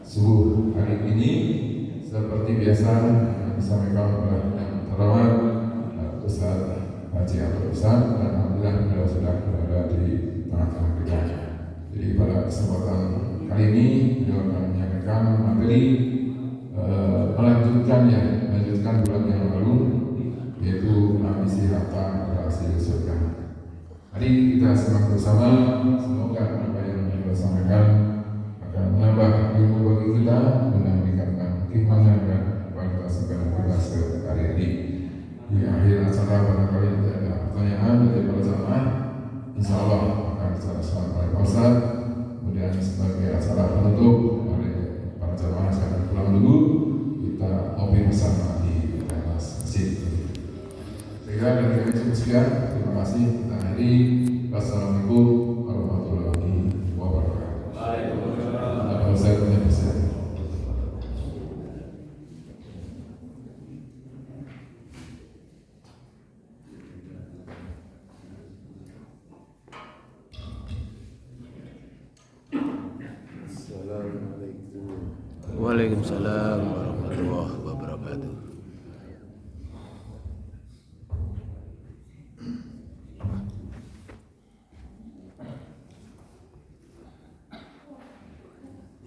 subuh hari ini seperti biasa disampaikan oleh yang terhormat Ustaz Haji Abdul Ustaz, dan alhamdulillah beliau sudah berada di tengah-tengah kita. Jadi pada kesempatan kali ini beliau akan menyampaikan materi melanjutkan bulan yang lalu, yaitu ambisi harta berhasil surga. Hari ini kita simak bersama, semoga apa yang beliau sampaikan akan menambah ilmu bagi kita dan meningkatkan keimanan dan kualitas ibadah kita sehari hari. Di akhir acara barangkali ada pertanyaan dari para jamaah, insya Allah akan dijelaskan oleh Pak Ustaz. Kemudian sebagai acara penutup oleh para jamaah sekalian pulang dulu, kita ngopi bersama di teras masjid. Sehingga dari kami cukup sekian, terima kasih. Kita akhiri. Wassalamualaikum warahmatullahi wabarakatuh. Waalaikumsalam. Saya punya pesan. Waalaikumsalam warahmatullahi wabarakatuh.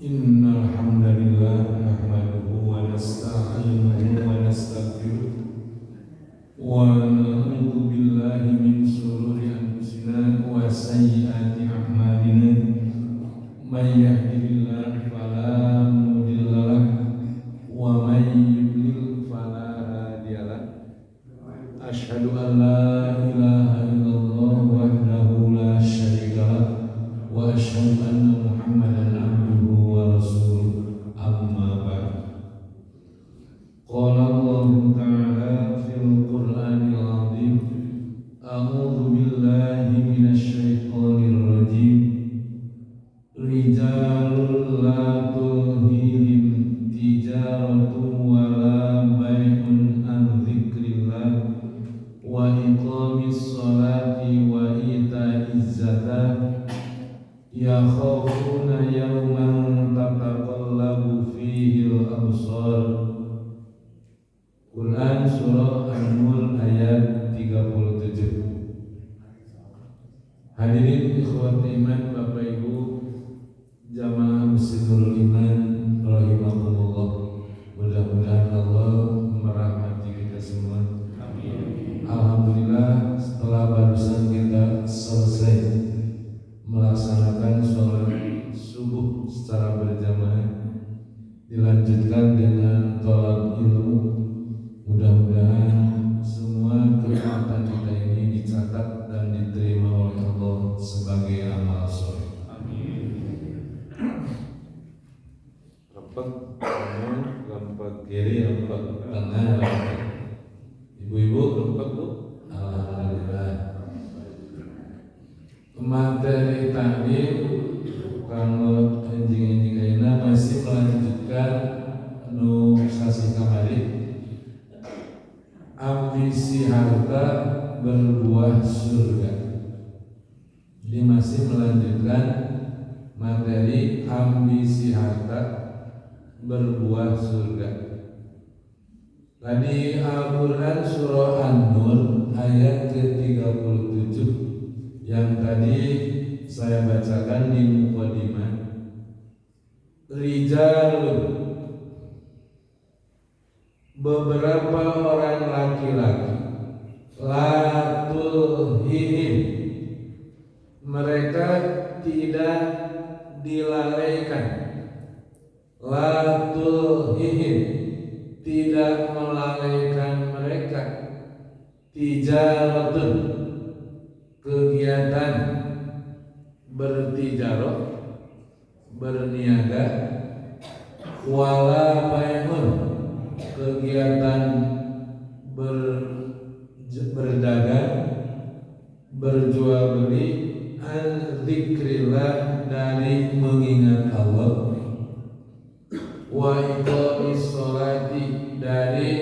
Innal hamdalillah nahmaduhu wa nasta'inuhu wa nastaghfiruh wa na'udzu billahi min shururi anfusina wa sayyiati a'malina. May yahdihillahu fala mudilla lahu wa may yudlil fala hadiya lahu. Asyhadu an la ilaha illallah wahdahu la syarika lahu wa asyhadu anna Muhammadan abduhu wa rasuluh. Amma ba'd. Qala Allah ta'ala fil Qur'anil 'azim. A'udzu billahi minasy syaithanir rajim. Rijalun la tulhihim tijaratun wa la bai'un an dzikrillah wa iqamis sholati wa ita'iz zakah yakhafuna yawman tataqallabu fihi al-absar. Quran surah An-Nur ayat 37. Hadirin ikhwat iman, Bapak Ibu jamaah Masjidul Iman rahimakumullah. Mudah-mudahan Allah merahmati kita semua. Amin. Alhamdulillah, setelah barusan kita selesai melaksanakan sholat subuh secara berjamaah, dilanjutkan dengan tolak ilmu. Mudah-mudahan semua kegiatan kita ini dicatat dan diterima oleh Allah sebagai amal soleh. Amin. Rempet kanan, rempet kiri, rempet tengah, rempet. Ibu-ibu rempet bu? Alhamdulillah. Materi taklim kalau anjing-anjing ayeuna masih melanjutkan nu sasi kamari, ambisi harta berbuah surga. Jadi masih melanjutkan materi ambisi harta berbuah surga. Tadi Al-Quran surah An-Nur ayat ke-37 yang tadi saya bacakan di mukadimah. Rijalun, beberapa orang laki-laki, la tulhihim, mereka tidak dilalaikan, la tulhihim, tidak melalaikan mereka, tijaratun, kegiatan bertijarah, berniaga, wala bai'un, kegiatan berdagang, berjual beli, an dzikrillah, dari mengingat Allah, wa iqamis sholati, dari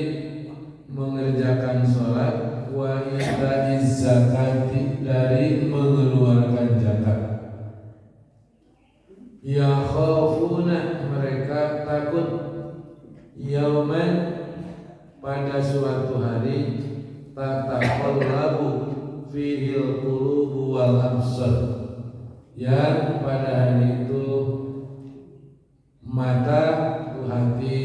mengerjakan sholat, wa ita'iz zakati, dari mengeluarkan zakat. Ya khafuna, mereka Yauman, pada suatu hari, tataqallabu fihil qulubu wal absar, yang pada hari itu mata hati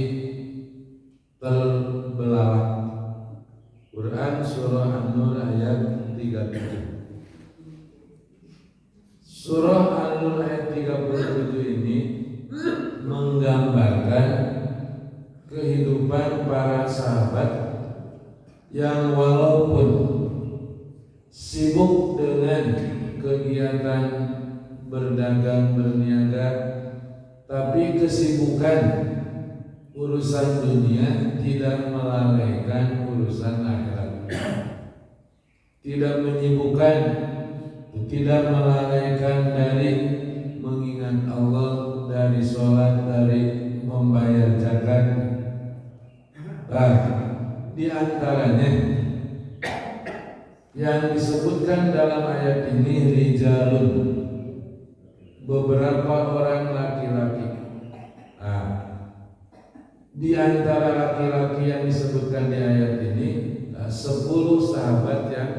terbelalak. Quran surah An-Nur ayat 37. Surah An-Nur ayat 37 ini menggambarkan kehidupan para sahabat yang walaupun sibuk dengan kegiatan berdagang berniaga, tapi kesibukan urusan dunia tidak melalaikan urusan akhirat. Tidak menyibukkan, tidak melalaikan dari mengingat Allah, dari sholat, dari membayar zakat. Di antaranya yang disebutkan dalam ayat ini rijalun, beberapa orang laki-laki. Di antara laki-laki yang disebutkan di ayat ini 10 sahabat yang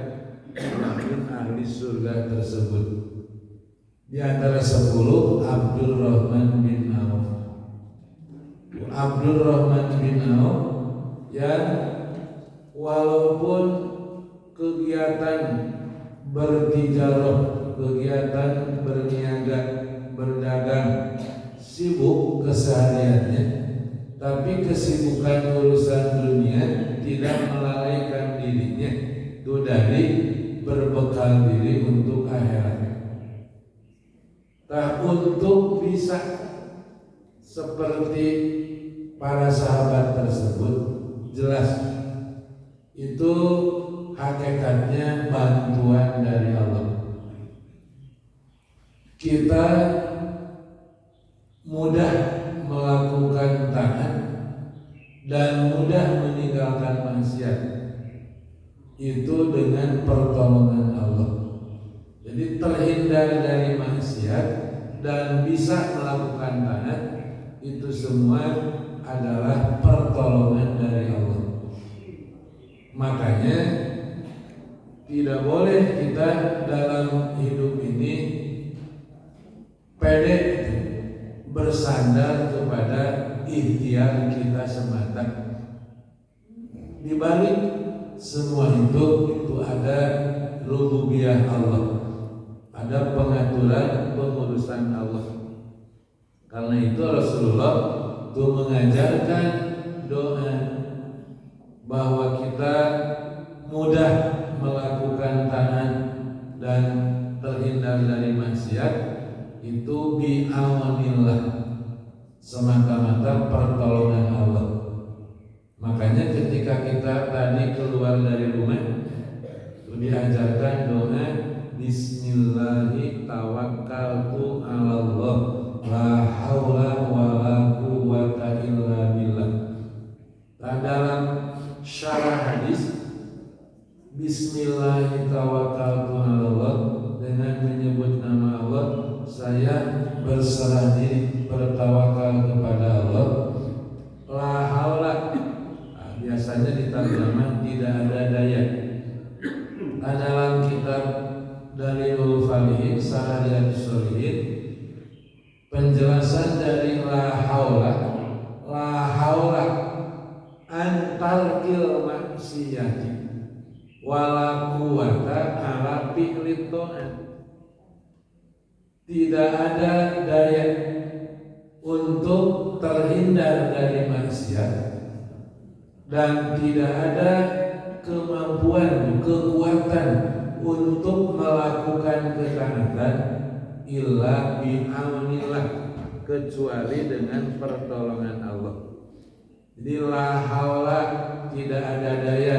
ahli surga tersebut. Di antara 10 Abdurrahman bin Auf. Abdurrahman bin Auf yang walaupun kegiatan bertijarah, kegiatan berniaga, berdagang, sibuk kesehariannya, tapi kesibukan urusan dunia tidak melalaikan dirinya itu dari berbekal diri untuk akhirat. Untuk bisa seperti para sahabat tersebut, jelas itu hakikatnya bantuan dari Allah. Kita mudah melakukan taat dan mudah meninggalkan maksiat itu dengan pertolongan Allah. Jadi terhindar dari maksiat dan bisa melakukan taat itu semua adalah pertolongan dari Allah. Makanya tidak boleh kita dalam hidup ini pede bersandar kepada ikhtiar kita semata. Di balik semua itu ada rububiyah Allah, ada pengaturan pengurusan Allah. Karena itu Rasulullah itu mengajarkan doa bahwa kita mudah melakukan taat dan terhindar dari maksiat itu bi'awanillah, semata-mata pertolongan Allah. Makanya ketika kita tadi keluar dari rumah itu diajarkan doa Bismillahi tawakkaltu 'alallah la haula wala quwwata illa billah. Dalam syarah hadis Bismillahi tawakkaltu 'alallah, dengan menyebut nama Allah saya berserah diri, bertawakal kepada Allah. La haula, biasanya diterjemah tidak ada daya. Dalam kitab Dalilul Falihin Sarah Riyadhus Shalihin, penjelasan dari la haula antarkil maksiyati wala quwata ala fi'lit ta'at. Tidak ada daya untuk terhindar dari maksiat dan tidak ada kemampuan, kekuatan untuk melakukan ketaatan illa bi'aunillah, kecuali dengan pertolongan Allah. Jadi la haula, tidak ada daya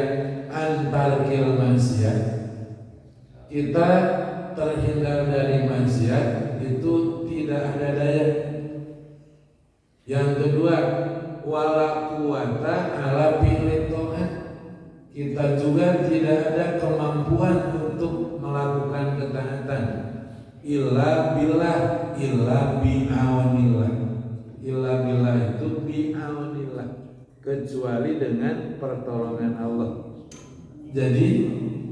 antarkil maksiat. Kita terhindar dari maksiat itu tidak ada daya. Yang kedua, wala quwata ala fi'lit ta'at. Kita juga tidak ada kemampuan untuk melakukan ketaatan illa billah, illa bi'aunillah. Illa billah itu bi'aunillah, kecuali dengan pertolongan Allah. Jadi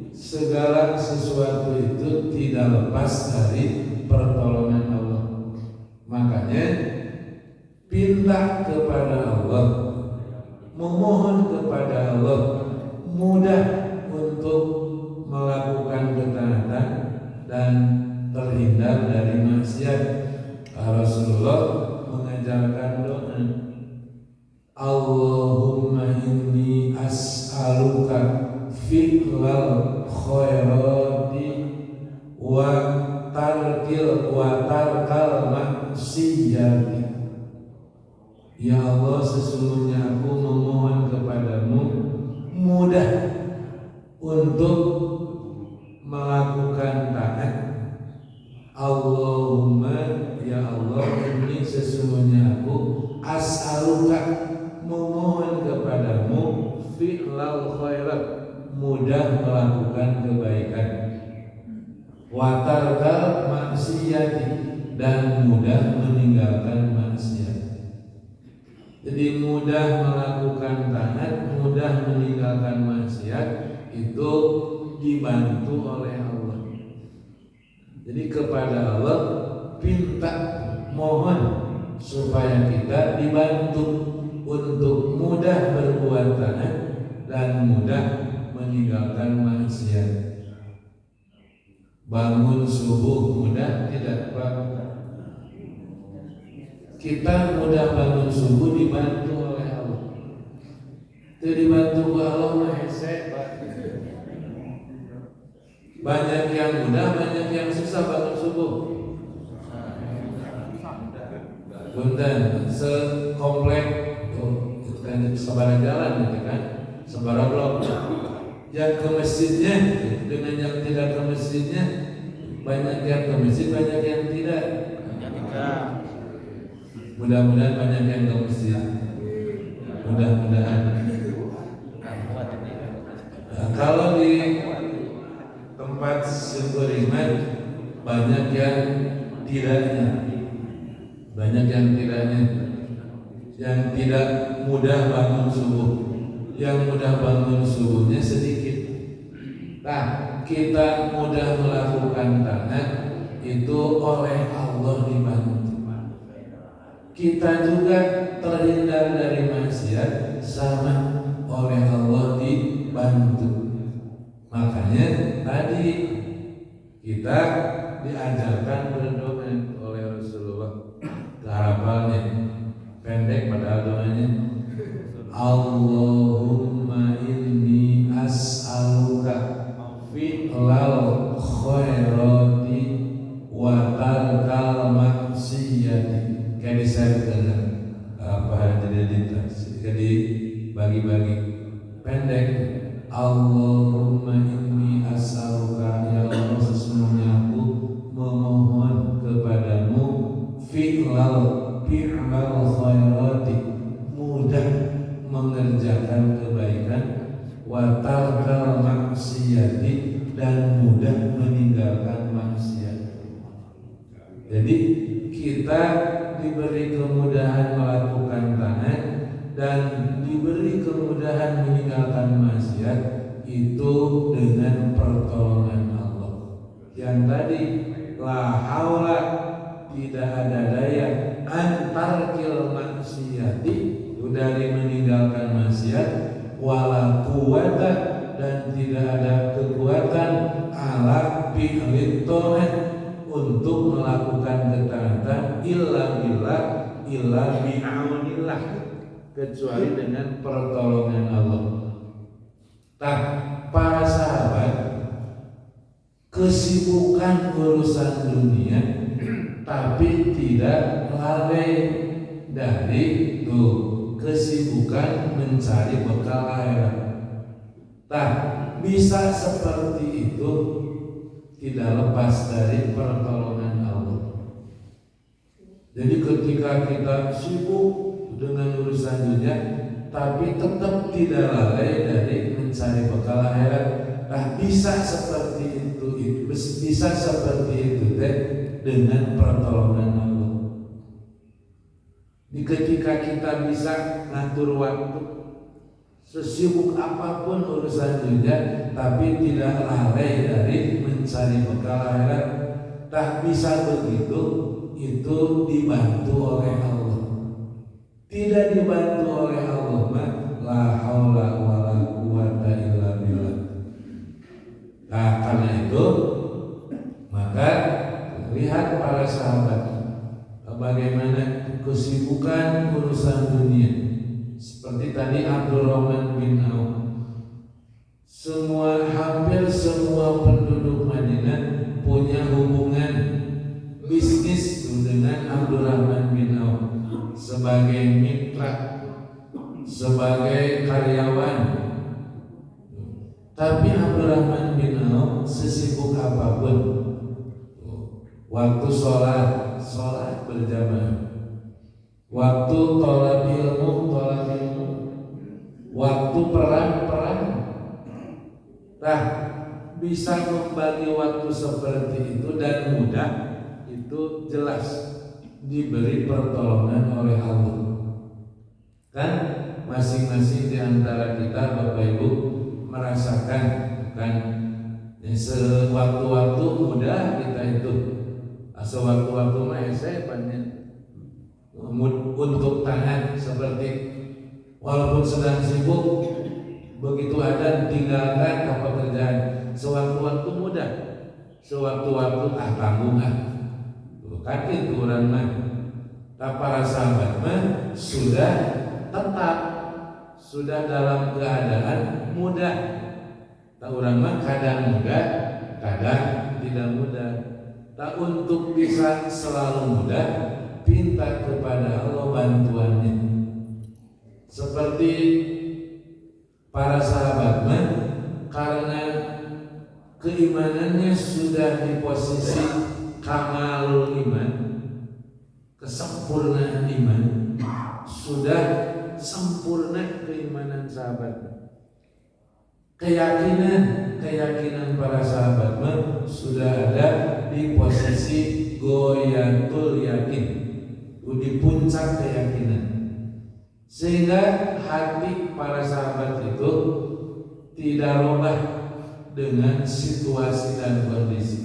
segala sesuatu itu tidak lepas dari pertolongan Allah. Makanya pinta kepada Allah, memohon kepada Allah, mudah untuk melakukan ketaatan dan terhindar dari maksiat. Rasulullah mengajarkan doa, Allahumma inni as'aluka fi'lal khairati wa tarkal maksiyati. Ya Allah, sesungguhnya aku memohon kepadamu mudah untuk melakukan taat. Allahumma, ya Allah, ini sesungguhnya aku as'aluka, memohon kepadamu fi'lal khairat, mudah melakukan kebaikan, wa tarkal maksiyati, dan mudah meninggalkan maksiat. Jadi mudah melakukan taat, mudah meninggalkan maksiat itu dibantu oleh Allah. Jadi kepada Allah pinta, mohon supaya kita dibantu untuk mudah berbuat taat dan mudah meninggalkan maksiat. Bangun subuh mudah tidak, Pak? Kita mudah bangun subuh dibantu oleh Allah. Itu dibantu oleh Allah mahese, Pak. Banyak yang mudah, banyak yang susah bangun subuh. Punten, sekomplek sebarang jalan gitu kan, sebarang blok. Yang ke masjidnya dengan yang tidak ke masjidnya, banyak yang ke masjid, banyak yang tidak. Mudah-mudahan banyak yang ke masjid. Mudah-mudahan. Nah, kalau di tempat syukuriman banyak yang tidaknya, yang tidak mudah bangun subuh, yang mudah bangun subuhnya sedikit. Nah, kita mudah melakukan taat itu oleh Allah dibantu. Kita juga terhindar dari maksiat sama oleh Allah dibantu. Makanya tadi kita diajarkan berdoa oleh Rasulullah. Harapannya pendek padahal doanya, Allahumma inni as'aluka fi'lal khairati wa tarkal maksiyati. Kayak disebutkan apa jadi bagi-bagi pendek. Allahumma inni as'aluka, ya Allah, sesungguhnya aku memohon kepadamu fi'lal khairati, mudah mengerjakan kebaikan, wa tarkal maksiyati, dan mudah meninggalkan maksiat. Jadi kita diberi kemudahan melakukan taat dan diberi kemudahan meninggalkan maksiat itu dengan pertolongan Allah. Yang tadi la haula, tidak ada daya, antarkil maksiati, dari meninggalkan maksiat, wala quwata, dan tidak ada kekuatan, ala fi'lit ta'at, untuk melakukan ketaatan, illa billah, illa bi'aunillah, kecuali dengan pertolongan Allah. Nah, para sahabat kesibukan urusan dunia, tapi tidak lalai dari kesibukan mencari bekal akhirat. Nah, bisa seperti itu tidak lepas dari pertolongan Allah. Jadi ketika kita sibuk dengan urusan dunia, tapi tetap tidak lalai dari mencari bekal akhirat. Nah, bisa seperti itu dengan pertolongan Allah. Di ketika kita bisa ngatur waktu, sesibuk apapun urusan dunia, tapi tidak lalai dari mencari bekal akhirat. Tak bisa begitu, itu dibantu oleh Allah. Tidak dibantu oleh Allah, la haula wala quwata illa billah. Nah, karena itu maka lihat para sahabat bagaimana kesibukan urusan dunia. Seperti tadi Abdurrahman bin Auf, hampir semua penduduk Madinah punya hubungan bisnis dengan Abdurrahman bin Auf sebagai mitra, sebagai karyawan. Tapi Abdurrahman bin Auf sesibuk apapun, waktu sholat berjamaah, waktu tolak ilmu, waktu perang. Nah, bisa membagi waktu seperti itu dan mudah, itu jelas diberi pertolongan oleh Allah. Kan masing-masing di antara kita Bapak Ibu merasakan kan, sewaktu-waktu mudah kita itu, sewaktu-waktu saya untuk tahan, seperti walaupun sedang sibuk, begitu ada tinggalkan apa kerjaan, sewaktu-waktu mudah, sewaktu-waktu tanggung kan itu orang mah. Para sahabat mah sudah tetap, sudah dalam keadaan mudah. Orang mah kadang mudah, kadang tidak mudah. Tak untuk bisa selalu mudah, pinta kepada Allah bantuannya. Seperti para sahabat mah, karena keimanannya sudah di posisi kamalul iman, kesempurnaan iman, sudah sempurna keimanan sahabat. Keyakinan para sahabat mah sudah ada di posisi goyatul yakin, di puncak keyakinan, sehingga hati para sahabat itu tidak robah dengan situasi dan kondisi.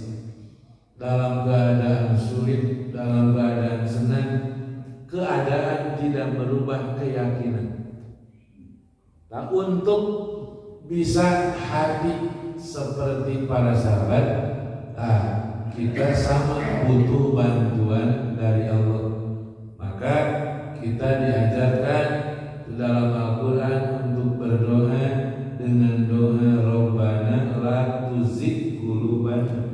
Dalam keadaan sulit, dalam keadaan senang, keadaan tidak berubah keyakinan. Nah, untuk bisa hati seperti para sahabat, kita sama butuh bantuan dari Allah. Maka kita diajarkan dalam Al-Quran untuk berdoa dengan doa Rabbana la tuzigh qulubana.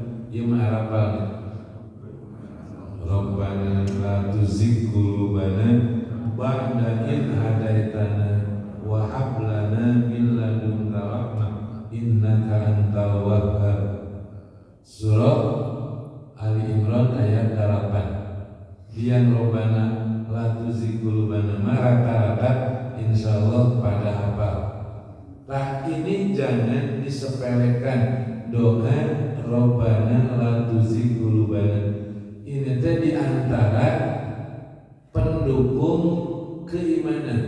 Rabbana la tuzigh qulubana ba'da idh hadaitana wa hab lana min ladunka rahmah innaka antal wahhab. Surah Ali Imran ayat 8. Dian Rabbana la tuzigh qulubana, rata-rata insyaallah pada hafal. Nah, ini jangan disepelekan doa Rabbana la tuzigh qulubana. Ini teh di antara pendukung keimanan.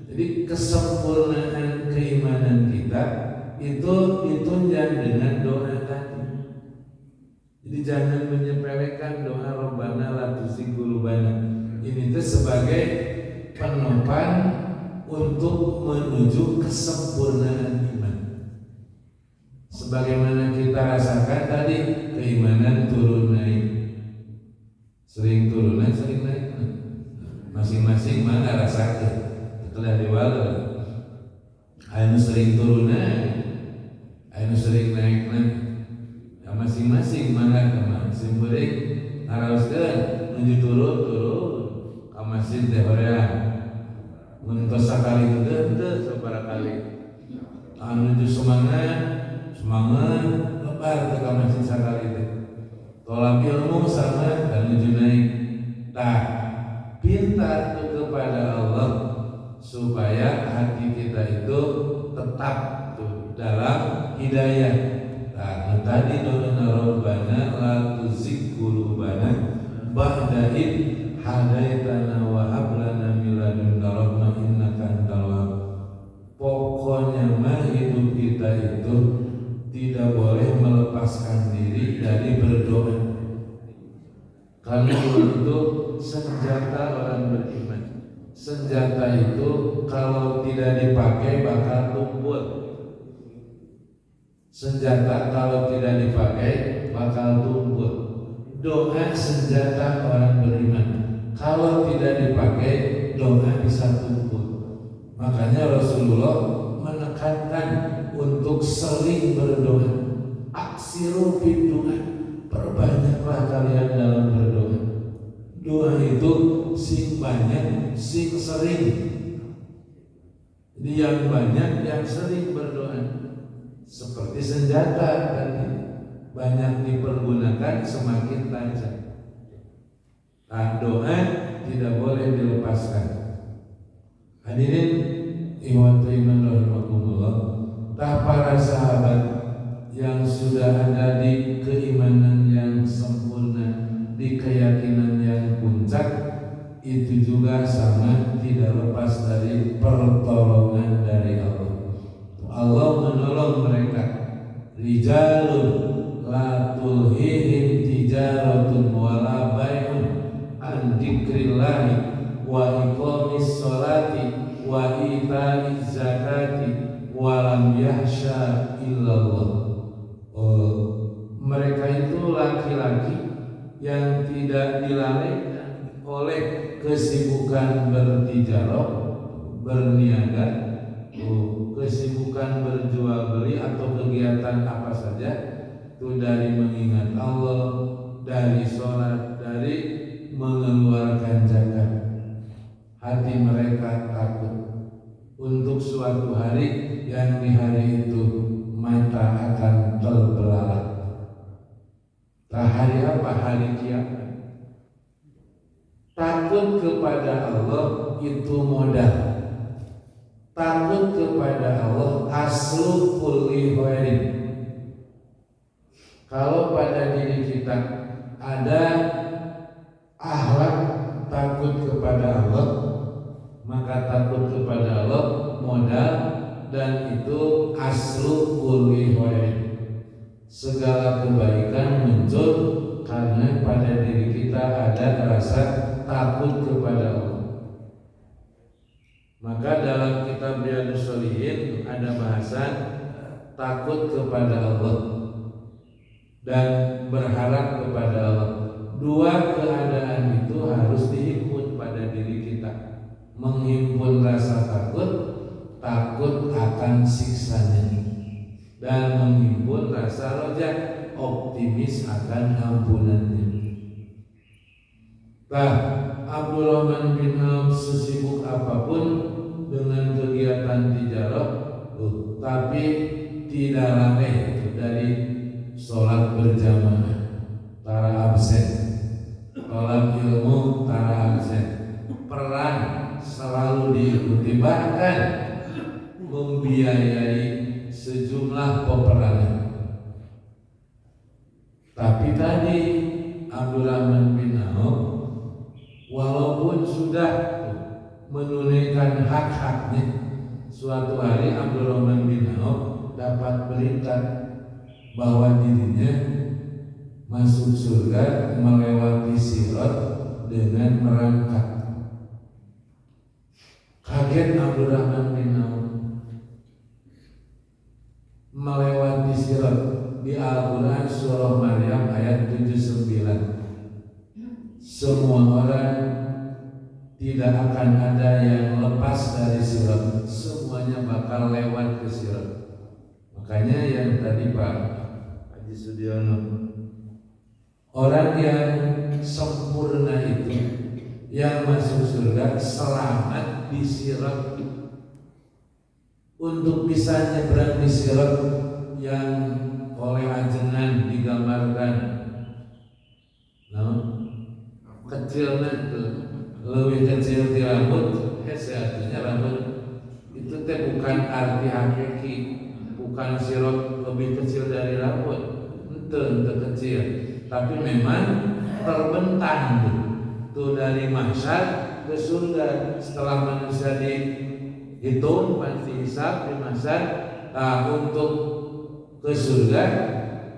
Jadi kesempurnaan keimanan kita itu ditunjang dengan doa tadi. Jadi jangan menyepelekan doa Rabbana la tuzigh qulubana. Ini teh sebagai penopang untuk menuju kesempurnaan iman. Sebagaimana kita rasakan tadi, keimanan turun naik, sering turun naik, sering naik. Masing-masing mana rasakan? Telah diwala, anu sering turun naik, anu sering naik. Ya, masing-masing mana kemana? Simpuring haruskan menuju turun, kamasin teh horeang. Untuk sekali itu seberapa kali? Menuju semangat lebar ke kamasin sekali itu. Tolak ilmu sama dan menuju naik. Nah, pintar tuh kepada Allah supaya hati kita itu tetap tuh dalam hidayah. Nah, tadi doa Rabbana la tuzigh qulubana ba'da idh hadaitana wa hab lana innaka antal wahhab. Pokoknya mah hidup kita itu tidak boleh melepaskan diri dari berdoa. Karena itu senjata orang beriman. Senjata itu kalau tidak dipakai bakal tumpul. Senjata kalau tidak dipakai bakal tumpul. Doa senjata orang beriman. Kalau tidak dipakai, doa bisa tumpul. Makanya Rasulullah menekankan untuk sering berdoa. Aksiru bidoa, perbanyaklah kalian dalam berdoa. Doa itu sing banyak, sing sering. Jadi yang banyak, yang sering berdoa. Seperti senjata tadi, banyak dipergunakan semakin tajam. Nah, doa tidak boleh dilepaskan. Hadirin ikhwatu iman rahimakumullah, para sahabat yang sudah ada di keimanan yang sempurna, di keyakinan yang puncak, itu juga sama tidak lepas dari pertolongan dari Allah. Allah menolong mereka. Rijalun la tulhihim tijaratun wala bai'un an dzikrillahi wa iqamis sholati wa ita'iz zakati wa lam yahsha illallah. Mereka itu laki-laki yang tidak dilalaikan oleh kesibukan bertijarah, berniaga, kesibukan berjual beli atau kegiatan apa saja itu dari mengingat Allah, dari sholat, dari mengeluarkan zakat. Hati mereka takut untuk suatu hari yang di hari itu mata akan terbelalak. Hari apa? Hari kiamat. Takut kepada Allah itu modal. Takut kepada Allah aslu kulli khairin. Kalau pada diri kita ada akhlak takut kepada Allah, maka takut kepada Allah modal, dan itu aslu kulli khairin. Segala kebaikan muncul karena pada diri kita ada rasa takut kepada Allah. Maka dalam kitab Riyadhus Shalihin ada bahasan takut kepada Allah dan berharap kepada Allah. Dua keadaan itu harus dihimpun pada diri kita. Menghimpun rasa takut, takut akan siksanya, dan menghimpun rasa roja, optimis akan ampunannya. Abdurrahman bin Auf sesibuk apapun dengan kegiatan tijarah, tapi tidak lalai dari sholat berjamaah, tara absen, sholat ilmu tara absen, perang selalu diikuti, bahkan membiayai sejumlah peperangan. Tapi tadi Abdurrahman bin Auf walaupun sudah menunaikan hak-haknya, suatu hari Abdurrahman bin Auf dapat berita bahwa dirinya masuk surga melewati sirat dengan merangkak. Kaget Abdurrahman bin Auf. Melewati sirat di Al-Quran surah Maryam ayat 79. Semua orang tidak akan ada yang lepas dari sirat, semuanya bakal lewat ke sirat. Makanya yang tadi Pak Haji Sudiono, orang yang sempurna itu yang masuk surga selamat di sirat. Untuk bisa nyebrang di sirat yang oleh ajengan digambarkan, kecilnya lebih kecil di rambut, artinya rambut itu teh bukan arti hakiki, bukan sirat lebih kecil dari rambut, itu kecil, tapi memang terbentang tuh dari mahsyar ke surga setelah manusia dihitung, dihisab, dimasak. Untuk ke surga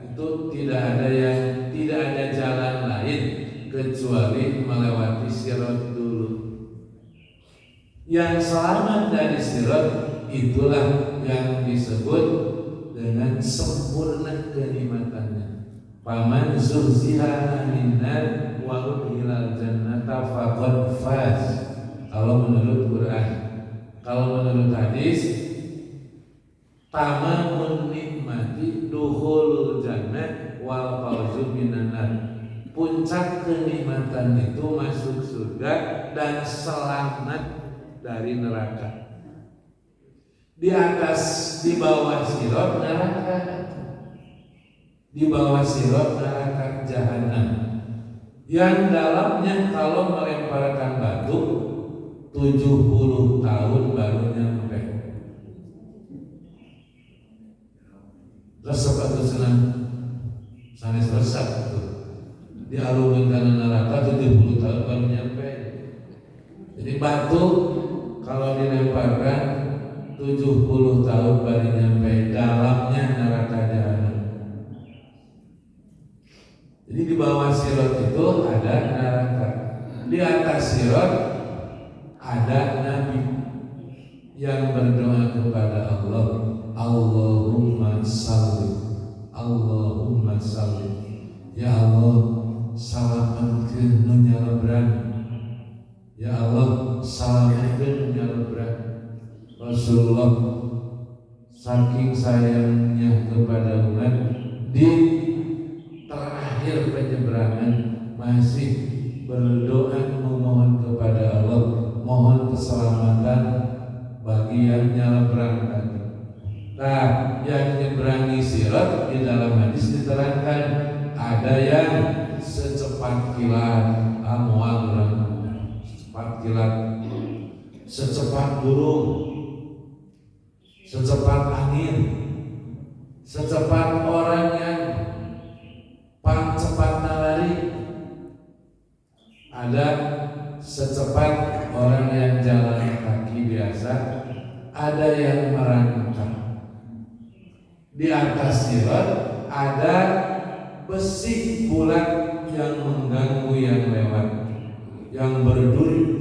itu tidak ada jalan lain kecuali melewati sirat dulu. Yang selamat dari sirat itulah yang disebut dengan sempurna kenikmatannya. Faman zuhziha 'anil nar wa udkhilal jannata faqad faz. Kalau menurut Quran, kalau menurut hadis, tamamun nikmati dukhulul jannah wal fawzu minan nar. Puncak kenikmatan itu masuk surga dan selamat dari neraka. Di atas, di bawah sirat neraka. Di bawah sirat neraka jahanam. Yang dalamnya kalau melemparkan batu 70 tahun baru nyampe. Resep atau senang sanes resep itu dialungin karena neraka 70 tahun baru nyampe. Jadi batu kalau dilemparkan 70 tahun baru nyampe dalamnya neraka jahanam. Jadi di bawah sirat itu ada neraka, di atas sirat ada nabi yang berdoa kepada Allah, Allahumma salli, Allahumma salli, ya Allah salamatkeun nu nyalebran, ya Allah salamatkeun nu nyalebran. Rasulullah saking sayangnya kepada umat, di terakhir penyeberangan masih berdoa memohon kepada Allah, mohon keselamatan bagi yang nyalebran tadi. Nah, yang nyeberangi sirat di dalam hadis diterangkan ada yang secepat kilat, amual secepat kilat, secepat burung, secepat angin, secepat orang yang cepat lari, ada secepat orang yang jalan kaki biasa, ada yang merangkak. Di atas sirat ada besi bulat yang mengganggu yang lewat, yang berduri.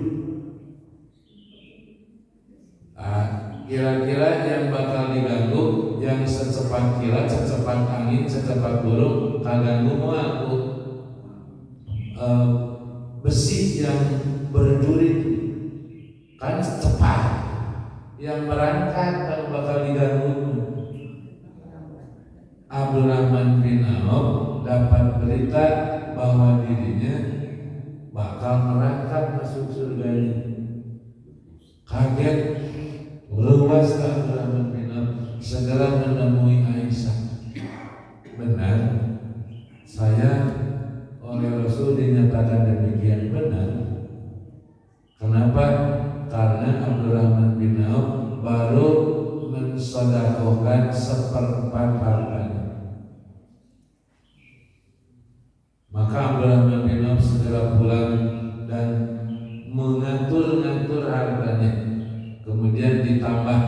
Kira-kira yang bakal diganggu, yang secepat kilat, secepat angin, secepat burung, kaganggu mau aku besi yang berduri kan cepat, yang berangkat kan bakal diganggu. Abdurrahman bin Auf dapat berita bahwa dirinya bakal merangkak masuk surganya. Kaget, luas Abdurrahman bin Auf, segera menemui Aisyah. Benar, saya oleh Rasul dinyatakan demikian. Benar. Kenapa? Karena Abdurrahman bin Auf baru mensedekahkan 1/4 hartanya. Maka Abdurrahman bin Auf segera pulang dan mengatur-ngatur hartanya, kemudian ditambah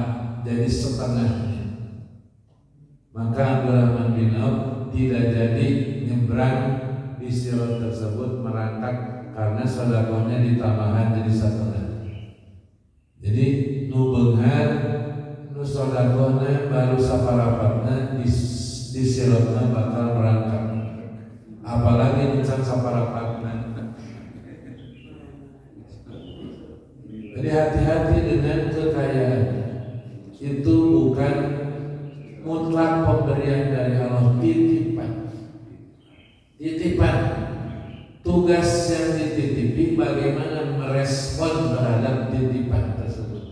jadi setengahnya. Maka Abdurrahman bin Auf tidak jadi nyebrang di sirat tersebut, merangkak karena sedekahnya ditambahan jadi setengah. Jadi nu beunghar nu sedekahna baru saparapatna di siratna bakal merangkak. Apalagi nucan saparapatna. Jadi hati-hati dengan kekayaan. Itu bukan mutlak pemberian dari Allah, titipan. Titipan. Tugas yang dititipi bagaimana merespon terhadap titipan tersebut.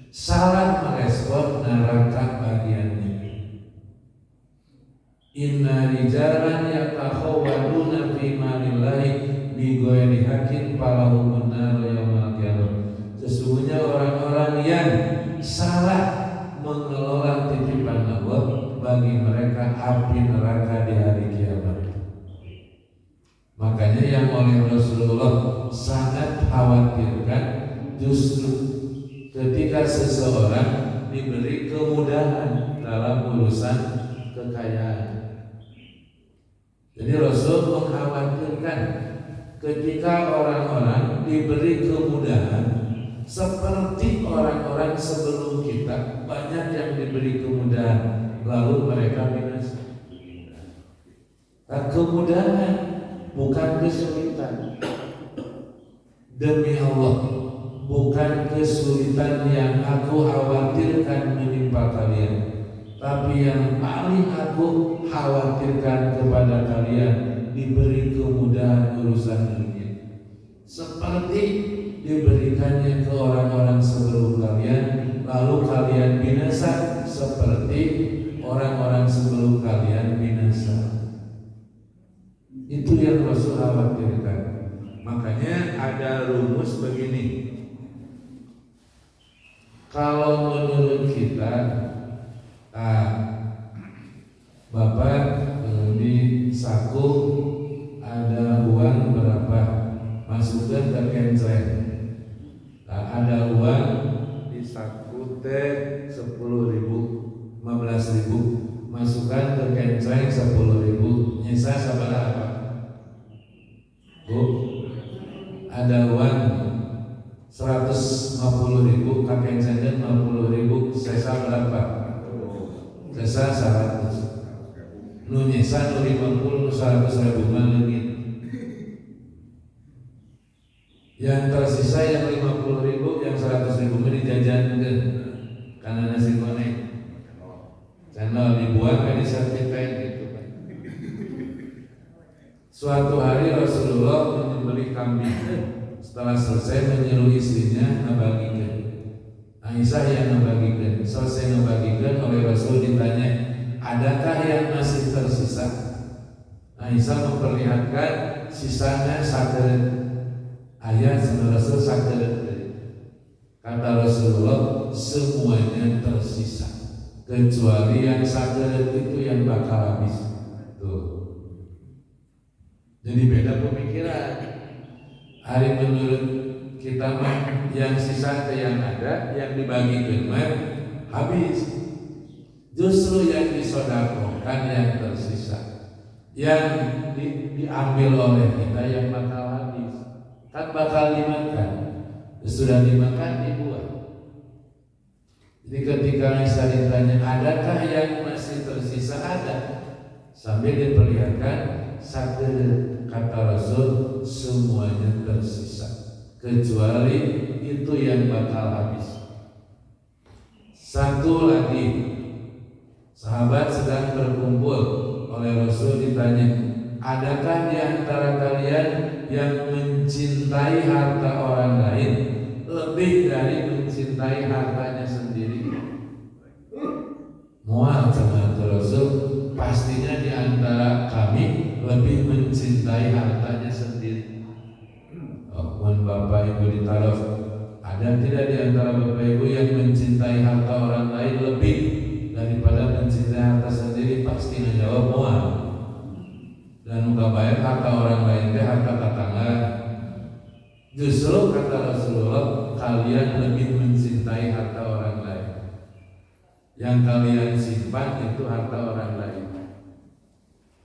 Salah merespon, neraka bagiannya. Inna rijalan yatakhawaduna fi malillahi bi ghairi haqqin falahumun nar yaumil qiyamah. Sesungguhnya orang-orang yang salah mengelola titipan Allah, bagi mereka api neraka di hari kiamat. Makanya yang oleh Rasulullah sangat khawatirkan justru ketika seseorang diberi kemudahan dalam urusan kekayaan. Jadi Rasul mengkhawatirkan ketika orang-orang diberi kemudahan seperti orang-orang sebelum kita, banyak yang diberi kemudahan lalu mereka binasa. Nah, kemudahan bukan kesulitan. Demi Allah, bukan kesulitan yang aku khawatirkan menimpa kalian, tapi yang paling aku khawatirkan kepada kalian diberi kemudahan urusan dunia, seperti diberikannya ke orang-orang sebelum kalian, lalu kalian binasa seperti orang-orang sebelum kalian binasa. Itu yang Rasul khawatirkan. Makanya ada rumus begini. Kalau menurut kita, Bapak di saku ada uang berapa, masukkan ke kenceng. Ada uang di saku teh 10.000, 15.000, masukkan ke kenceng 10.000. Nyisa sabaraha apa? Bu, ada uang 150.000, kakek saya 50.000, sesa berapa? Sesa 100. Nu nyesa nu 50, 100.000 lagi. Yang tersisa yang 50.000, yang 100.000 dijajankan karena nasi goreng. Channel dibuang kan disertifikat gitu kan. Suatu hari Rasulullah menyembelih kambing. Setelah selesai menyuruh istrinya ngebagikan. Aisyah yang ngebagikan. Selesai ngebagikan oleh Rasul ditanya, adakah yang masih tersisa? Aisyah memperlihatkan sisanya sakit. Ayat Rasul sakit. Kata Rasulullah, semuanya tersisa kecuali yang sakit itu yang bakal habis. Tuh. Jadi beda pemikiran. Hari menurut kita mah yang sisa yang ada, yang dibagikan mah habis. Justru yang disodakokan yang tersisa, yang diambil oleh kita yang bakal habis, kan bakal dimakan. Sudah dimakan dibuang. Jadi ketika Aisyah ditanya, adakah yang masih tersisa? Ada. Sambil diperlihatkan sakit. Kata Rasul, semuanya tersisa kecuali itu yang bakal habis. Satu lagi, sahabat sedang berkumpul, oleh Rasul ditanya, adakah di antara kalian yang mencintai harta orang lain lebih dari mencintai hartanya sendiri? Mual sama Rasul, pastinya di antara kami lebih mencintai hartanya sendiri. Mohon Bapak Ibu ditaruh, ada tidak di antara Bapak Ibu yang mencintai harta orang lain lebih daripada mencintai harta sendiri? Pasti menjawab mual. Dan muka bayar harta orang lain teh harta tetangga. Justru kata Rasulullah, kalian lebih mencintai harta orang lain. Yang kalian simpan itu harta orang lain.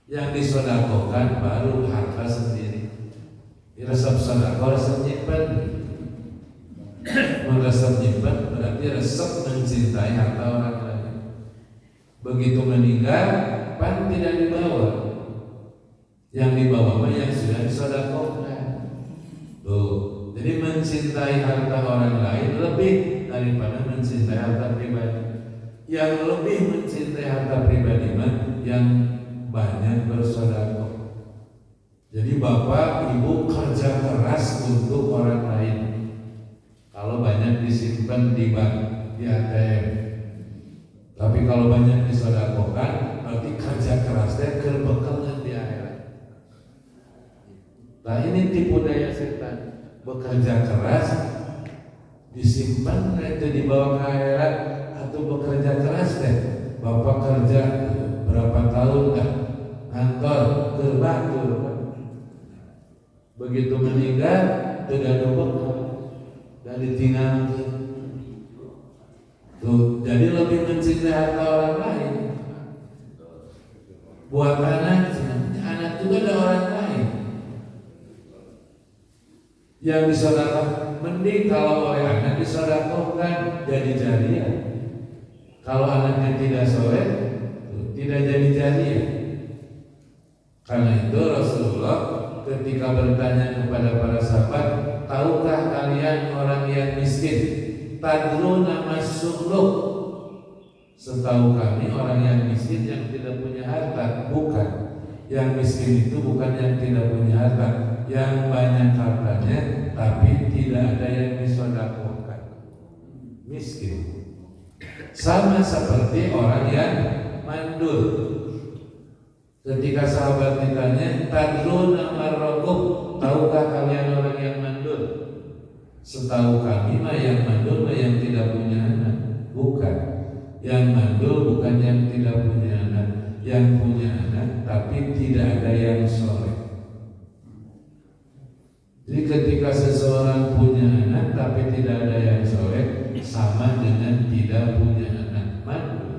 Yang disodakokan baru harta sendiri. Resep sodako, resep nyimpen. Resep nyimpen berarti resep mencintai harta orang lain. Begitu meninggal, pan tidak dibawa. Yang dibawa mah yang sudah disodakokan. Tuh, jadi mencintai harta orang lain lebih daripada mencintai harta pribadi. Yang lebih mencintai harta pribadi mah yang banyak bersedekah. Jadi bapak ibu kerja keras untuk orang lain. Kalau banyak disimpan di bank, di ATM. Tapi kalau banyak disedekahkan, berarti kerja kerasnya kerbekal di akhirat. Nah ini tipu daya setan. Bekerja keras disimpan itu dibawa ke akhirat, atau bekerja keras deh. Bapak kerja berapa tahun dah? Kantor gerbatur, begitu meninggal tidak ada bekal ditinggal tuh, jadi lebih mencintai harta orang lain. Buat anak juga ada orang lain yang disedekahkan. Mending kalau oleh anak disedekahkan jadi jariah. Kalau anaknya tidak soleh, tidak jadi jariah. Karena itu Rasulullah ketika bertanya kepada para sahabat, tahukah kalian orang yang miskin? Tadruna mas-su'luq. Setahu kami orang yang miskin yang tidak punya harta. Bukan. Yang miskin itu bukan yang tidak punya harta, yang banyak hartanya tapi tidak ada yang disedekahkan. Miskin. Sama seperti orang yang mandul. Ketika sahabat ditanya, tadruna marraqub, tahukah kalian orang yang mandul? Setahu kami mah yang mandul mah yang tidak punya anak. Bukan. Yang mandul bukan yang tidak punya anak, yang punya anak tapi tidak ada yang soleh. Jadi ketika seseorang punya anak tapi tidak ada yang soleh, sama dengan tidak punya anak. Mandul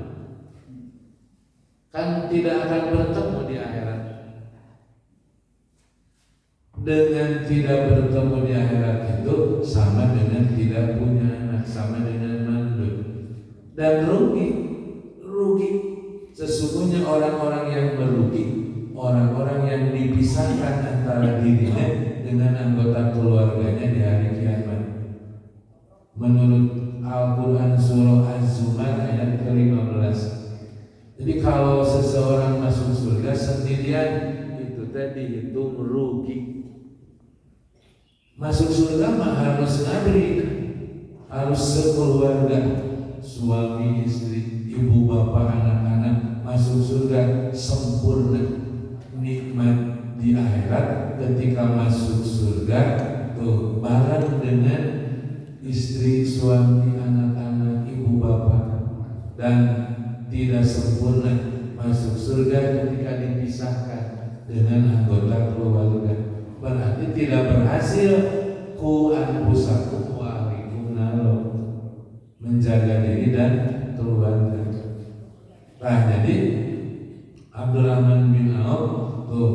kan tidak akan bertemu di akhirat. Dengan tidak bertemu di akhirat itu sama dengan tidak punya anak, sama dengan mandul. Dan rugi. Sesungguhnya orang-orang yang merugi, orang-orang yang dipisahkan antara dirinya dengan anggota keluarganya di hari kiamat. Menurut Al-Quran surah Az-Zumar ayat ke-15. Jadi kalau seseorang masuk surga sendirian, itu tadi dihitung rugi. Masuk surga mah harus ngabri, harus sekeluarga, suami, istri, ibu, bapak, anak-anak masuk surga sempurna. Nikmat di akhirat ketika masuk surga tuh bareng dengan istri, suami, anak-anak, ibu, bapak, dan tidak sempurna masuk surga ketika dipisahkan dengan anggota keluarga. Berarti tidak berhasil ku anfusakum wa ahlikum nar, menjaga diri dan keluarga. Nah, jadi Abdurrahman bin Auf tuh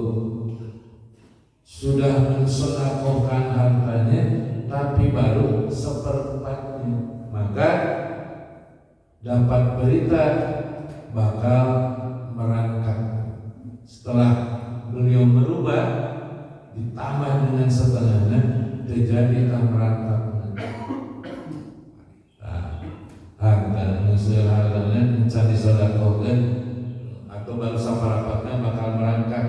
sudah mensedekahkan hartanya tapi baru seperempatnya, maka dapat berita bakal merangkak. Setelah beliau berubah ditambah dengan setengahnya, terjadilah merangkak. Harta nusir hartanya mencari sedekahkan atau baru saparapatnya bakal merangkak.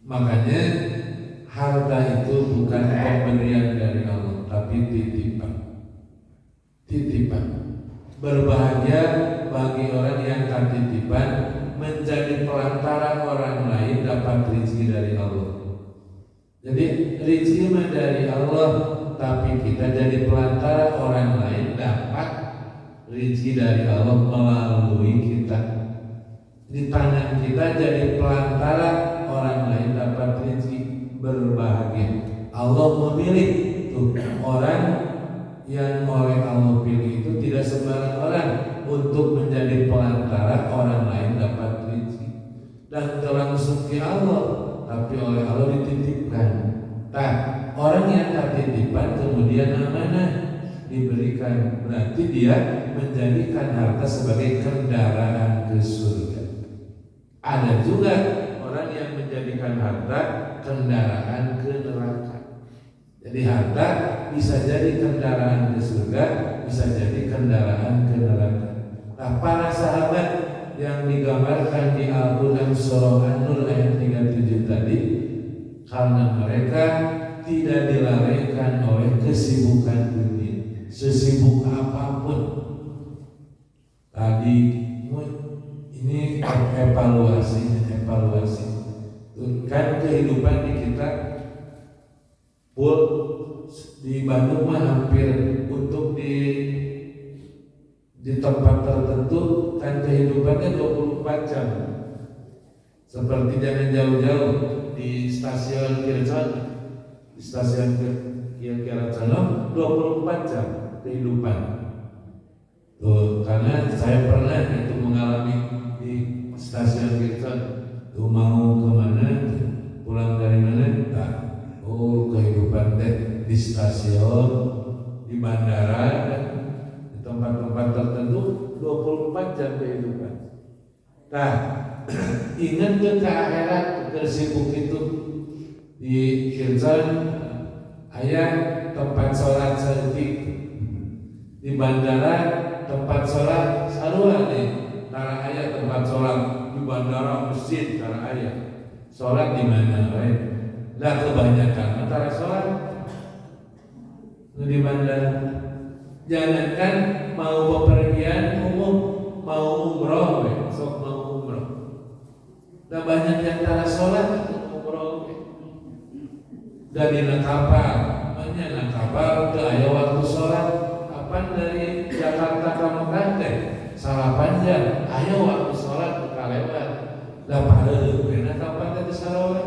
Makanya harta itu bukan pemberian dari Allah, tapi titipan. Berbahagia bagi orang yang titipan menjadi perantara orang lain dapat rezeki dari Allah. Jadi rezeki mah dari Allah, tapi kita jadi perantara orang lain dapat rezeki dari Allah melalui kita. Di tangan kita jadi perantara orang lain dapat rezeki, berbahagia. Allah memilih tuh orang yang oleh Allah pilih itu tidak sembarang orang untuk menjadi perantara orang lain dapat rezeki dan langsung ke Allah, tapi oleh Allah dititipkan. Nah, orang yang titipan kemudian amanah diberikan, berarti dia menjadikan harta sebagai kendaraan ke surga. Ada juga orang yang menjadikan harta kendaraan ke neraka. Jadi harta bisa jadi kendaraan ke surga, bisa jadi kendaraan ke neraka. Nah, para sahabat yang digambarkan di Al-Quran surah An-Nur ayat 37 tadi, karena mereka tidak dilalaikan oleh kesibukan dunia, sesibuk apapun. Tadi ini evaluasi kan kehidupan di kita. Di Bandung mah hampir untuk di tempat tertentu kan kehidupannya 24 jam. Seperti jangan jauh-jauh di stasiun Kircon, kira-kira 24 jam kehidupan. Tuh, karena saya pernah itu mengalami di stasiun Kirton. Tuh mau kemana, pulang dari mana? Nah, kehidupan teh di stasiun, di bandara, di tempat-tempat tertentu 24 jam kehidupan. Nah, ingat ke akhirat, ke sibuk itu di Kirton, ayah tempat sholat sedetik, di bandara tempat sholat sarua nih, tara ayah tempat sholat di bandara masjid tara ayah. Sholat di mana, right? Nah kebanyakan antara sholat di bandara. Jangankan mau bepergian umum, mau umroh, sok mau umroh. Nah banyak yang antara sholat umroh. Dan di kapal, banyak kapal ke ayah waktu sholat. Kapan dari Jakarta ke Mekah teh salapan jam, ayo waktu sholat buka lewat. Lah padahal bener kapan teh sholat.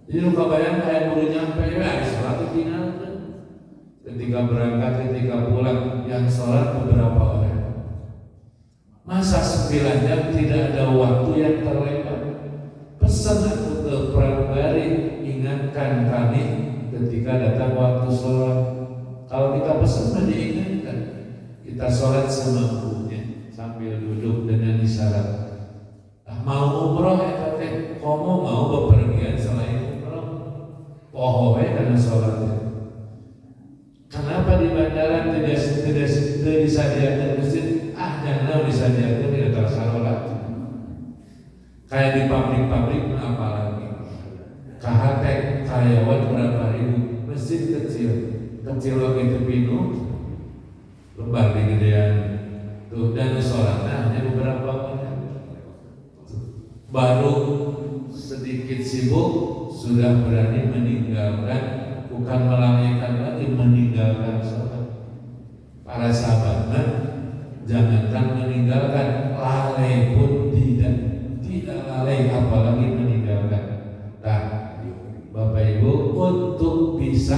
Jadi lu kebayang kayak baru nyampe ya sholat tinggal. Ketika berangkat, ketika pulang, yang sholat beberapa orang. Masa 9 jam tidak ada waktu yang terlewat. Pesan aku ke pramugari, ingatkan kami ketika datang waktu sholat. Kalau kita pesan diingatkan, kita sholat semampunya sambil duduk dengan isyarat. Nah, mau umroh ya teh, kamu mau bepergian selain umroh, poho karena sholatnya. Kenapa di bandara tidak disediakan masjid? Jangan disediakan tidak tersarolat. Kayak di pabrik-pabrik apalagi. KHT karyawan berapa ribu, masjid kecil begitu penuh, lembar di gedean tuh, dan sholatnya hanya beberapa menit. Baru sedikit sibuk sudah berani meninggalkan, bukan melalaikan lagi, meninggalkan sholat. Para sahabatnya jangankan meninggalkan, lalai pun tidak lalai, apalagi meninggalkan. Nah, Bapak Ibu, untuk bisa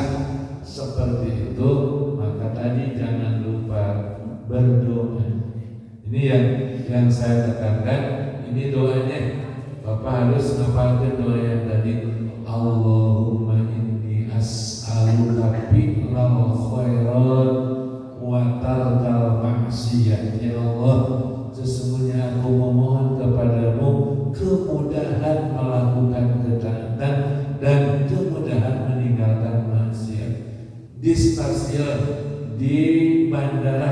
seperti itu, maka tadi jangan lupa berdoa. Ini yang saya tekankan. Ini doanya. Bapak harus ngapalkan doa yang tadi. Allahumma inni as'aluka fi'lal khairat wa tarkal maksiyat. Ya Allah, sesungguhnya aku memohon kepadamu kemudahan melakukan ketaatan dan kemudahan meninggalkan maksiat. Di stasiun, di bandara,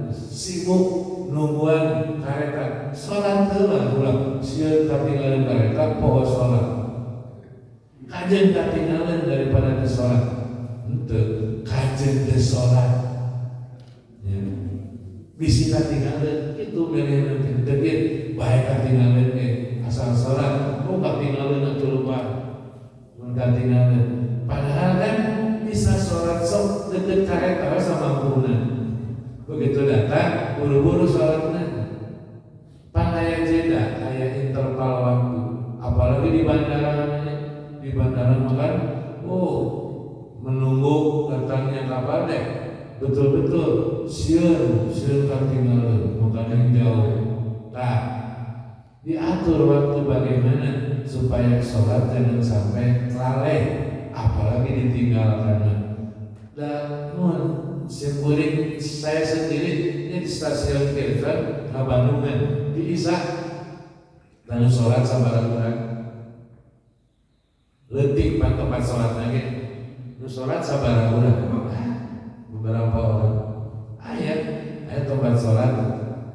sibuk nungguan kereta, sholat telah pulang, sieur katinggalan kereta, poho sholat. Kajen katinggalan daripada di sholat, ente kajen di sholat. Ya. Bisi katinggalan itu milih nanti, deket baik katinggalan asal sholat, katinggalan atau lupa, katinggalan. Padahal kan bisa sholat sok deket kereta sama punan. Begitu datang, buru-buru sholatnya. Panaya jeda, kayak interval waktu. Apalagi di bandara makan, menunggu datangnya kabar deh. Betul-betul, sieur katinggalan, makanya jauh. Nah, diatur waktu bagaimana supaya sholat jangan sampai lalai. Apalagi ditinggalkan. Dan simpuling saya sendiri ini di stasiun Kirton, Bandungan, di Isa, lalu sholat sama orang letik pan tempat sholat lagi, lalu sholat sama orang beberapa orang, ayat tempat sholat,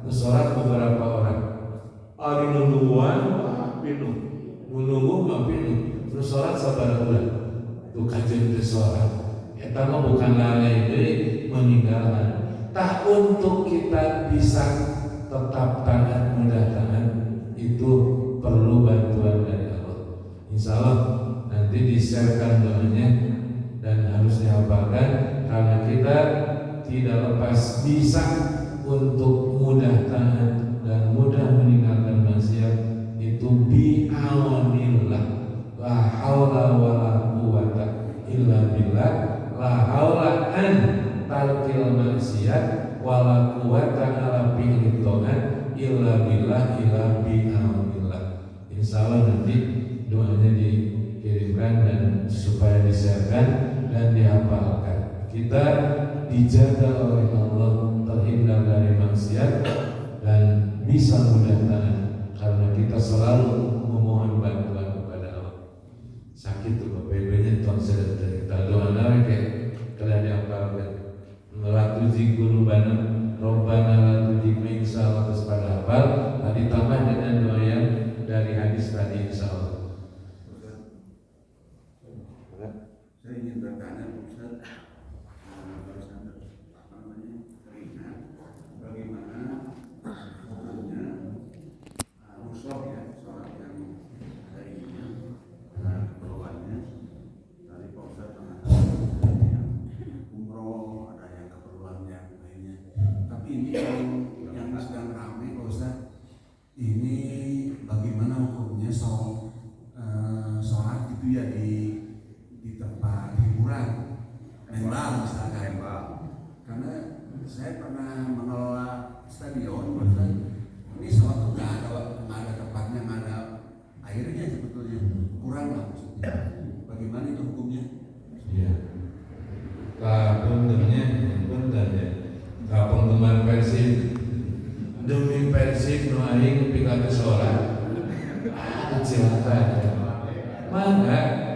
lalu sholat beberapa orang, hari nungguan, menunggu lalu sholat sama orang. Itu kajian sholat. Kita bukan lalai dari meninggalkan. Tak untuk kita bisa tetap taat, mudah taat, itu perlu bantuan dari Allah. Insya Allah nanti di-sharekan doanya dan harus dihafalkan karena kita tidak lepas bisa untuk mudah taat dan mudah meninggalkan maksiat itu bi'aunillah. La haula wala quwata illa billah. wala quwwata ala fi'li ta'at illa billah illa bi'aunillah. Insyaallah nanti doanya dikirimkan dan supaya disiarkan dan dihafalkan. Kita dijaga oleh Allah, terhindar dari maksiat dan bisa mudah tahan karena kita selalu memohon bantuan kepada Allah. Sakit tuh Bapak Ibunya tonsil dari kita doa nawe kayak kalian yang hafalkan. La tuzigh qulubana Rabbana la tuzigh insyaallah terus pada hafal. Ditambah dengan doa yang dari hadis tadi insyaallah. Saya ingin bertanya Ustaz, barusan apa namanya teringat bagaimana hukumnya mushaf ya, sholat yang ada ininya keperluannya. Tadi Pak Ustaz mengatakan ada yang umroh, ada yang keperluan yang lainnya. Tapi ini yang sedang ramai Pak Ustaz, ini bagaimana hukumnya sholat itu ya di tempat hiburan, mental misalkan, karena saya pernah mengelola stadion, ini sholat tuh nggak ada tempatnya, nggak ada airnya sebetulnya, kurang lah maksudnya. Bagaimana itu hukumnya? Iya. Benernya, bener ya. Penggemar Persib demi Persib nu aing pikat sholat, cilaka. Mangga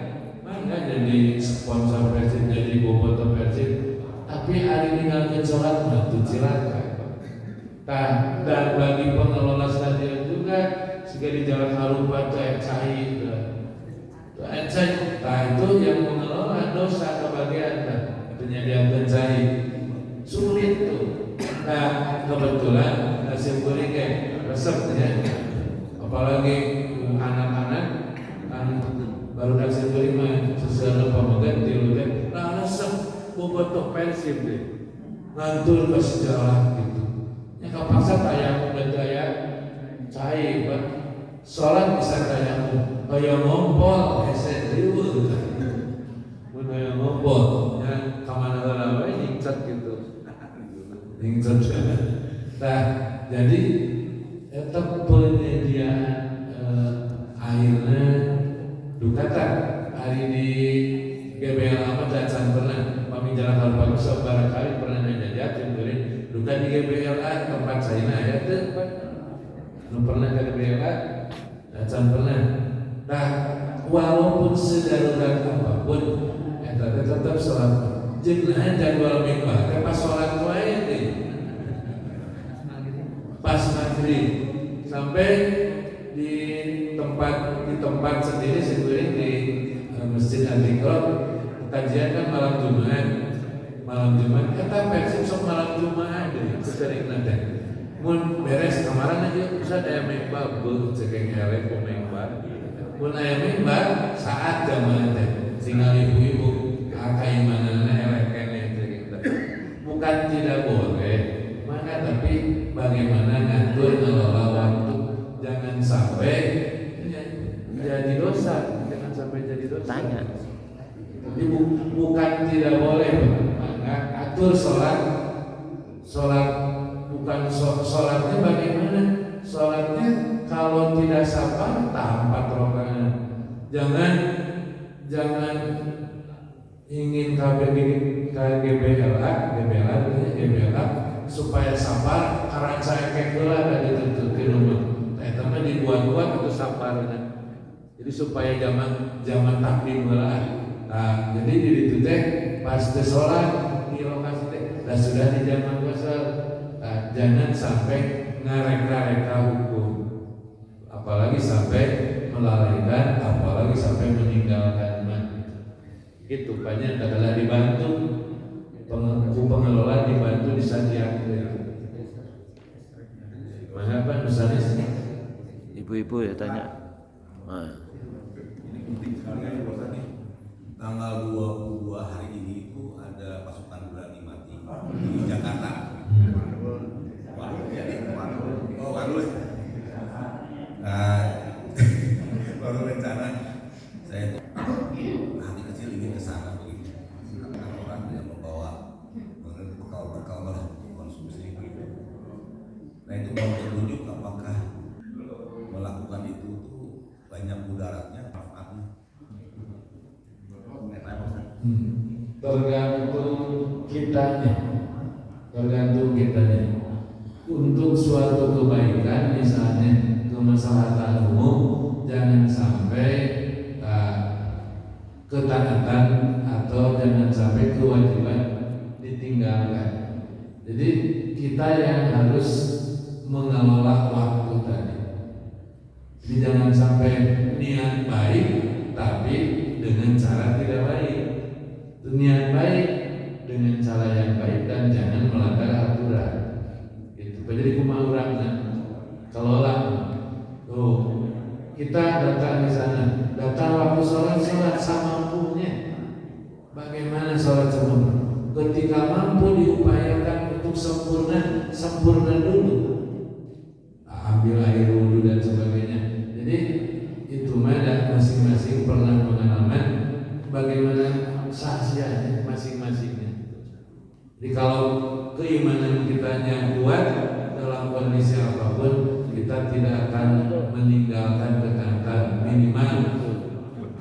jadi sponsor Persib, jadi bobotoh Persib, tapi hari ninggalkeun sholat mah tuh cilaka. Dan bagi pengelola stadion juga, jika di Jalan Harupat cai, itu yang mengelola dosa kebagian penyediaan cai sulit tuh. Nah kebetulan nasi goreng kayak resepnya, apalagi anak-anak baru nasi goreng mah sesuatu pamagan tilunya, nah resep bobotoh Persib deh, ngantur ke sejarah gitu. Ya kapaksa tayang gaya cai, sholat bisa tayang kayak ngompol, hese riweuh, mun kayak ngompol, ya kamana-mana wae nyingcat gitu. Nah, jadi tetap penyediaan airnya dukatan hari di GBL Ahmad dan pernah kami jalan Harupat sebarang kali pernah nanya cunggurin duka di GBL tempat saya ya tuh pernah ke GBL dan pernah. Nah, walaupun sedarurat apapun, tetap sholat. Jadilah jadwal mingguan, pas sholat wae deh, pas maghrib sampai di tempat sendiri sendiri di Masjid Al-Iqra kajian kan malam Jumat kata Persib sok malam Jumat deh sering nanti mun beres kemarin aja bisa ada mimbar cekeng elek mimbar mun aya mimbar saat jamaah teh tinggal ibu-ibu kaimanana elek kene gitu. Bukan tidak boleh, maka tapi bagaimana ngatur ngelola waktu, jangan sampai jadi dosa, jangan sampai jadi dosa. Tanya. Jadi bukan tidak boleh, maka atur sholat bukan sholatnya bagaimana? Sholatnya kalau tidak sabar tak 4 rakaat. Jangan ingin GBLA supaya sabar karena saya kekela dari tutup di rumah. Tapi dibuat-buat itu sabarnya. Jadi supaya zaman takdim lah. Nah, jadi di itu teh pas sholat di lokasi teh, dan sudah di zaman puasa. Nah, jangan sampai ngarek-ngarek hukum, apalagi sampai melalaikan, apalagi sampai meninggalkan. Itu banyak adalah dibantu pengelola dibantu disediakan. Mengapa misalnya ibu-ibu ya tanya. Ini penting sekali ya Pak Ustaz nih. Tanggal 22 hari ini itu ada pasukan berani mati di Jakarta. Wanul. Baru rencana saya hati kecil ingin ke sana begitu. Orang yang membawa bekal-bekal lah untuk konsumsi. Nah itu baru petunjuk apakah melakukan itu tuh banyak mudaratnya, manfaatnya. Tergantung kitanya. Untuk suatu kebaikan, misalnya kemaslahatan umum, jangan sampai ketaatan atau jangan sampai kewajiban ditinggalkan. Jadi kita yang harus mengelola waktu tadi. Jadi jangan sampai niat baik tapi dengan cara tidak baik. Niat baik dengan cara yang baik dan jangan melanggar aturan. Gitu. Jadi kumaha urangna kelola. Tuh, kita datang di sana, datang waktu sholat semampunya. Bagaimana sholat semampunya? Ketika mampu diupayakan untuk sempurna dulu. Ambil air wudhu dan sebagainya. Jadi itu mana masing-masing pernah pengalaman bagaimana sahsianya masing-masingnya. Jadi kalau keimanan kita yang kuat dalam kondisi apapun, kita tidak akan meninggalkan ketaatan, minimal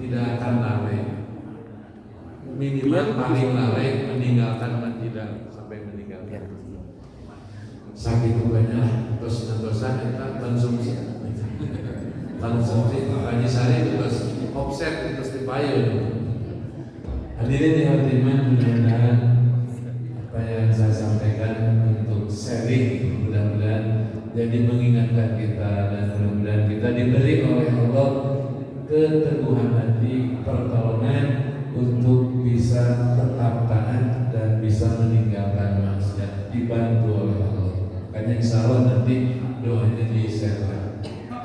tidak akan lalai. Minimal paling lalai meninggalkan tidak sampai meninggalkan. Sakit banyak dosa kita konsumsi Haji Sari terus offset terus dipayu. Hadirin yang beriman, mudah-mudahan apa yang saya sampaikan untuk sharing mudah-mudahan jadi mengingatkan kita, dan mudah-mudahan kita diberi oleh Allah keteguhan hati, pertolongan untuk bisa tetap taat dan bisa meninggalkan maksiat, dibantu oleh Allah. Makanya insya Allah nanti doanya di-share.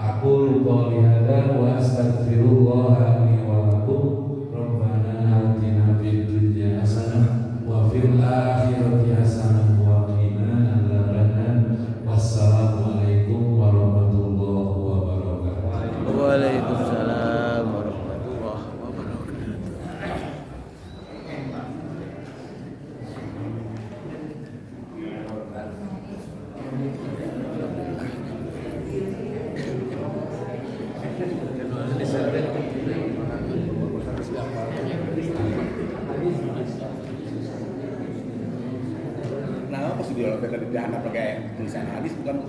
Aku qouli hadza wa astaghfirullah li wa lakum. Rabbana atina fid dunya hasanah wa fil akhirati hasanah wa qina adzabannar. Wassalamualaikum warahmatullahi wabarakatuh. Waalaikumsalam warahmatullahi wabarakatuh. Nah, pas dialog tadi dianggap pakai tulisan hadis bukan?